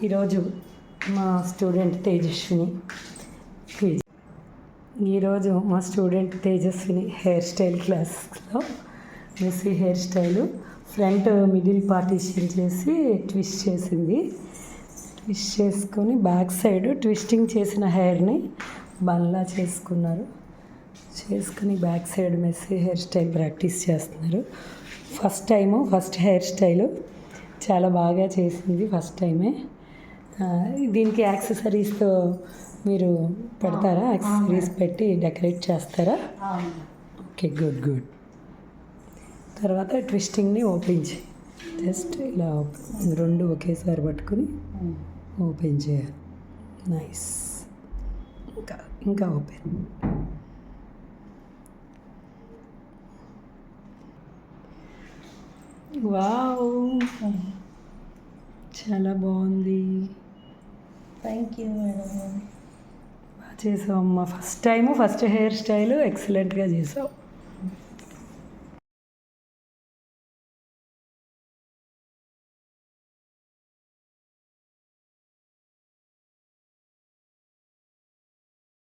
ఈరోజు మా student Tejaswini hair style క్లాస్లో messy hair style front middle partition చేసి ట్విస్ట్ చేసింది. ట్విస్ట్ చేసుకొని బ్యాక్ సైడ్ ట్విస్టింగ్ చేసిన హెయిర్ని బన్లా చేసుకుని back side messy hair style practice చేస్తున్నారు. ఫస్ట్ హెయిర్ స్టైలు చాలా బాగా చేసింది. ఫస్ట్ టైమే. దీనికి యాక్సెసరీస్తో మీరు పెడతారా? యాక్సెసరీస్ పెట్టి డెకరేట్ చేస్తారా? Okay, good. తర్వాత ట్విస్టింగ్ని ఓపెన్ చేయి. జస్ట్ ఇలా రెండు ఒకేసారి పట్టుకుని ఓపెన్ చేయాలి. నైస్. ఇంకా ఓపెన్. వావ్, చాలా బాగుంది. Thank you madam. బాగా చేసావు అమ్మ. ఫస్ట్ హెయిర్ స్టైలు ఎక్సలెంట్గా చేసావు.